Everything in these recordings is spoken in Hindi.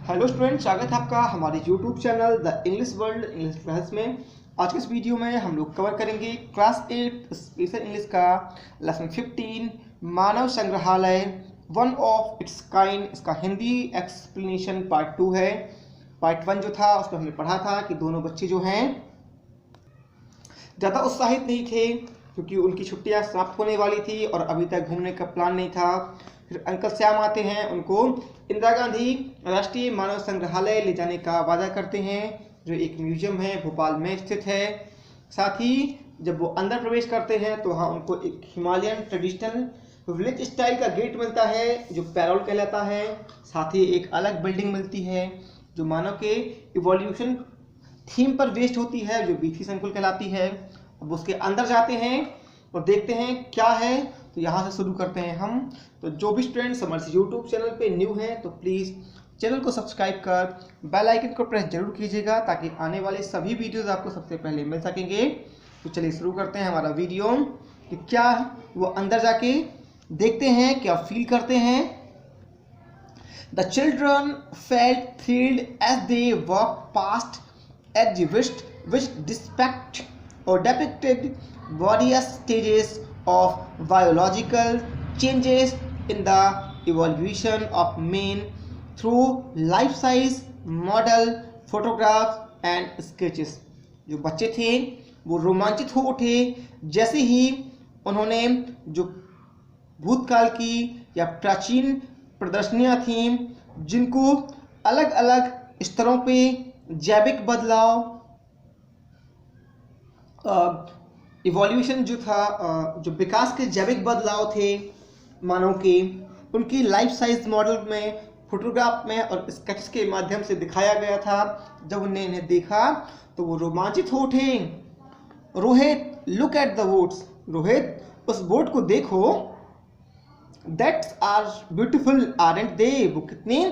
हेलो स्टूडेंट, स्वागत है आपका हमारे YouTube channel the English world English class में। आज के इस वीडियो में हम लोग कवर करेंगे क्लास 8 स्पेशल इंग्लिश का लेसन 15 मानव संग्रहालय वन ऑफ इट्स काइंड। इसका हिंदी एक्सप्लेनेशन पार्ट 2 है। पार्ट 1 जो था उसमें हमने पढ़ा था कि दोनों बच्चे जो हैं ज़्यादा उत्साहित नहीं थे क्योंकि उनकी छुट्टियां समाप्त होने वाली थी और अभी तक घूमने का प्लान नहीं था। फिर अंकल श्याम आते हैं, उनको इंदिरा गांधी राष्ट्रीय मानव संग्रहालय ले जाने का वादा करते हैं, जो एक म्यूजियम है, भोपाल में स्थित है। साथ ही जब वो अंदर प्रवेश करते हैं तो वहाँ उनको एक हिमालयन ट्रेडिशनल विलेज स्टाइल का गेट मिलता है जो पैरोल कहलाता है। साथ ही एक अलग बिल्डिंग मिलती है जो मानव के इवोल्यूशन थीम पर बेस्ड होती है, जो बीथी संकुल कहलाती है। अब उसके अंदर जाते हैं और देखते हैं क्या है, तो यहाँ से शुरू करते हैं हम। तो जो भी स्टूडेंट्स हमारे यूट्यूब चैनल पे न्यू हैं तो प्लीज़ चैनल को सब्सक्राइब कर बेल आइकन को प्रेस जरूर कीजिएगा ताकि आने वाले सभी वीडियोस आपको सबसे पहले मिल सकेंगे। तो चलिए शुरू करते हैं हमारा वीडियो कि क्या वो अंदर जाके देखते हैं, क्या फील करते हैं। The children felt thrilled as they walk past exhibits which depict or depicted various stages of biological changes in the evolution of man through life-size model photographs and sketches। जो बच्चे थे वो रोमांचित हो उठे जैसे ही उन्होंने जो भूतकाल की या प्राचीन प्रदर्शनियां थीं जिनको अलग अलग स्तरों पे जैविक बदलाव इवोल्यूशन जो था, जो विकास के जैविक बदलाव थे मानव के, उनकी लाइफ साइज मॉडल में फोटोग्राफ में और स्केच के माध्यम से दिखाया गया था। जब उन्हें इन्हें देखा तो वो रोमांचित हो उठे। Rohit look at the boats, Rohit उस बोट को देखो। दैट्स आर ब्यूटीफुल आरंट दे, वो कितने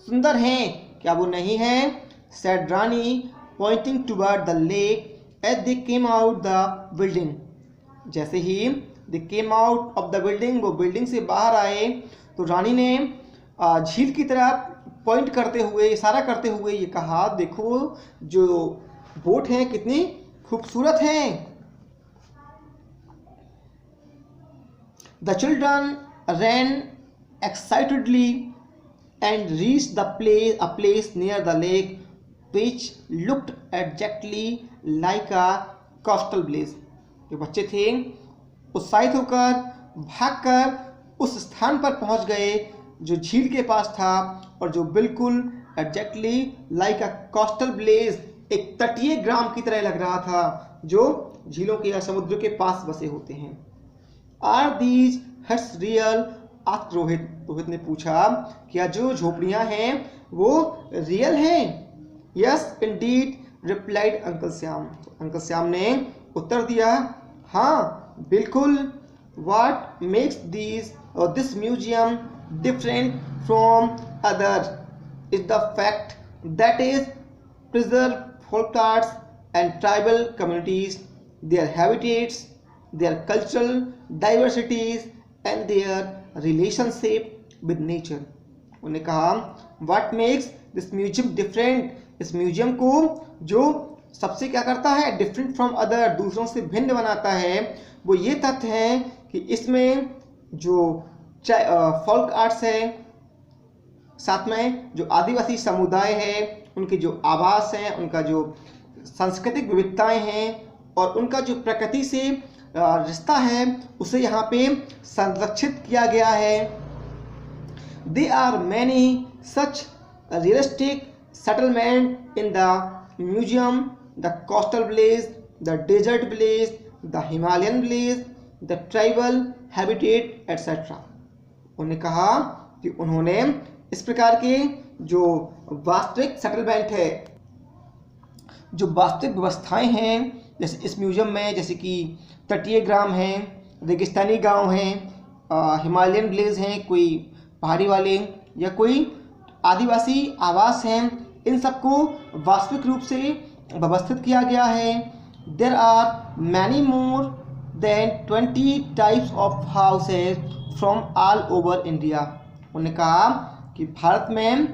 सुंदर हैं, क्या वो नहीं हैं? said Rani pointing toward the lake as they came out the building। जैसे ही they came out of the building, वो बिल्डिंग से बाहर आए तो रानी ने झील की तरफ पॉइंट करते हुए, इशारा करते हुए ये कहा, देखो जो बोट हैं कितनी खूबसूरत हैं। The children ran excitedly and reached a place near the lake which looked exactly like a coastal blaze। जो बच्चे थे उत्साहित होकर भागकर उस स्थान पर पहुंच गए जो झील के पास था और जो बिल्कुल exactly like a coastal village, एक तटीय ग्राम की तरह लग रहा था जो झीलों के या समुद्र के पास बसे होते हैं। Are these huts real? Asked Rohit, Rohit ने पूछा, क्या जो झोपड़ियां हैं वो रियल हैं? Yes indeed replied uncle Shyam, uncle Shyam ने उत्तर दिया, हाँ बिल्कुल। What makes this museum different from other is the fact that is preserve folk arts and tribal communities, their habitats, their cultural diversities and their relationship with nature। उन्हें कहा, what makes this museum different? इस म्यूजियम को जो सबसे क्या करता है, डिफरेंट फ्रॉम अदर, दूसरों से भिन्न बनाता है, वो ये तथ्य है कि इसमें जो फोल्क आर्ट्स है, साथ में जो आदिवासी समुदाय है, उनके जो आवास हैं, उनका जो सांस्कृतिक विविधताएं हैं और उनका जो प्रकृति से रिश्ता है उसे यहाँ पे संरक्षित किया गया है। They are many such realistic settlement in the museum, the coastal village, the desert village, the Himalayan village, the tribal habitat etc। उन्होंने कहा कि उन्होंने इस प्रकार के जो वास्तविक सेटलमेंट है, जो वास्तविक व्यवस्थाएं हैं, जैसे इस म्यूजियम में जैसे कि तटीय ग्राम हैं, रेगिस्तानी गांव हैं, हिमालयन विलेज हैं, कोई पहाड़ी वाले या कोई आदिवासी आवास हैं, इन सबको वास्तविक रूप से व्यवस्थित किया गया है। There are many more than 20 types of houses from all over India. उन्होंने कहा कि भारत में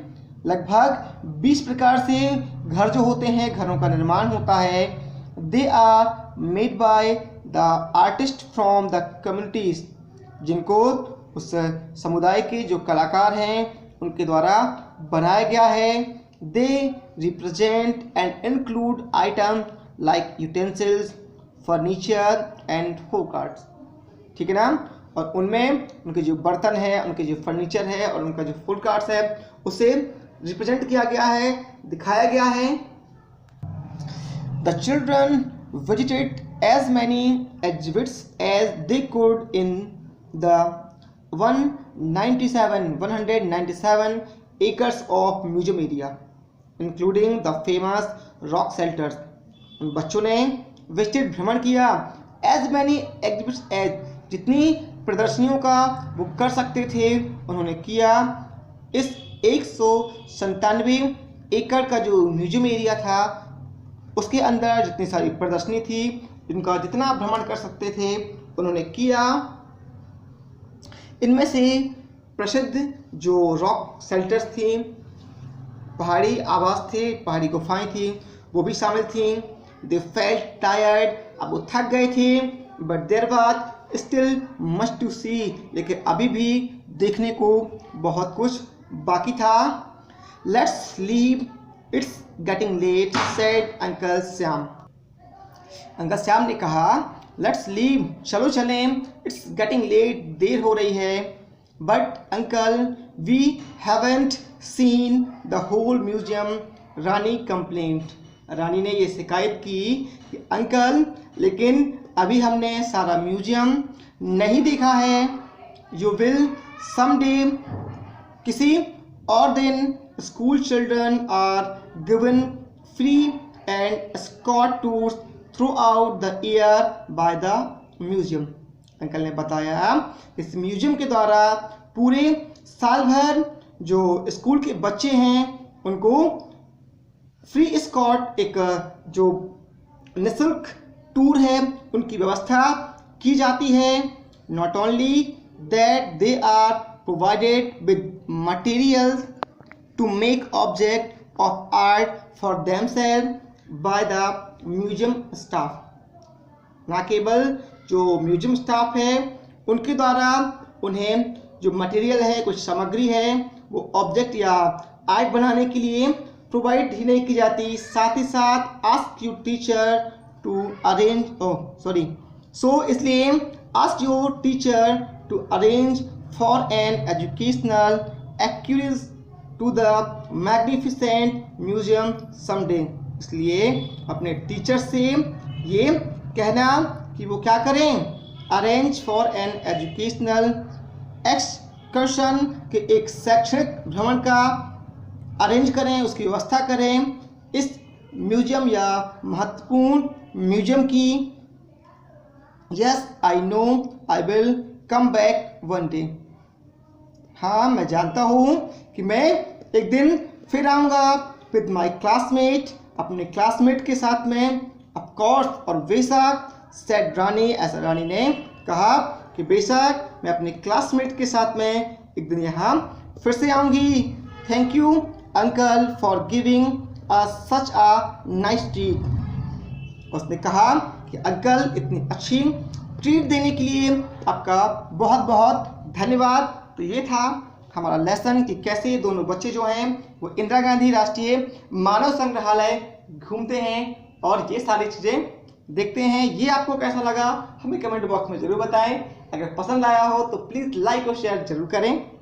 लगभग 20 प्रकार से घर जो होते हैं, घरों का निर्माण होता है। They are made by the artist from the communities, जिनको उस समुदाय के जो कलाकार हैं उनके द्वारा बनाया गया है। They represent and include item like utensils, furniture and folk arts. ठीक है ना। और उनमें उनके जो बर्तन है, उनके जो फर्नीचर है और उनका जो फोक आर्ट्स है उसे रिप्रेजेंट किया गया है, दिखाया गया है। The children visited as many exhibits as they could in the 197 acres of museum area, including the famous rock shelters. उन बच्चों ने विजिट भ्रमण किया as many exhibits as, जितनी प्रदर्शनियों का वो कर सकते थे उन्होंने किया। इस 197 एकड़ का जो म्यूजियम एरिया था उसके अंदर जितनी सारी प्रदर्शनी थी, जिनका जितना भ्रमण कर सकते थे उन्होंने किया। इनमें से प्रसिद्ध जो रॉक शेल्टर्स थी, पहाड़ी आवास थे, पहाड़ी गुफाएं थी, वो भी शामिल थी। दे फेल्ट टायर्ड, अब वो थक गए थे। But there was still much to see, लेकिन अभी भी देखने को बहुत कुछ बाकी था। Let's leave, it's getting late, said uncle Shyam. Uncle Shyam ने कहा लेट्स लीव, चलो चलें, इट्स गेटिंग लेट, देर हो रही है। But uncle we haven't seen the whole museum, Rani complained. Rani ने ये शिकायत की कि अंकल लेकिन अभी हमने सारा म्यूजियम नहीं देखा है। यू विल समडे, किसी और दिन school children are given free and escort tours throughout the year by the museum. Uncle ने बताया इस म्यूजियम के द्वारा पूरे साल भर जो स्कूल के बच्चे हैं उनको फ्री एस्कॉर्ट, एक जो निःशुल्क टूर है उनकी व्यवस्था की जाती है। Not only that they are provided with materials to make object of art for themselves by the museum staff, ना केवल जो म्यूजियम स्टाफ है उनके द्वारा उन्हें जो मटेरियल है, कुछ सामग्री है, वो ऑब्जेक्ट या आर्ट बनाने के लिए प्रोवाइड ही नहीं की जाती, साथ ही साथ ask you teacher to arrange इसलिए ask your teacher to arrange for an educational activities to the magnificent museum someday. इसलिए अपने टीचर से ये कहना कि वो क्या करें, arrange for an educational excursion, के एक शैक्षणिक भ्रमण का अरेंज करें, उसकी व्यवस्था करें इस म्यूजियम या महत्वपूर्ण म्यूजियम की। Yes I know I will come back one day, हाँ मैं जानता हूँ कि मैं एक दिन फिर आऊँगा विद माई क्लासमेट, अपने क्लासमेट के साथ में, ऑफ कोर्स, और बेशक, सेड रानी, ऐसा रानी ने कहा कि बेशक मैं अपने क्लासमेट के साथ में एक दिन यहाँ फिर से आऊँगी। Thank you uncle for giving us such a nice treat. उसने कहा कि अंकल इतनी अच्छी ट्रीट देने के लिए आपका बहुत बहुत धन्यवाद। तो ये था हमारा लेसन कि कैसे दोनों बच्चे जो हैं वो इंदिरा गांधी राष्ट्रीय मानव संग्रहालय घूमते हैं और ये सारी चीज़ें देखते हैं। ये आपको कैसा लगा हमें कमेंट बॉक्स में ज़रूर बताएं। अगर पसंद आया हो तो प्लीज़ लाइक और शेयर ज़रूर करें।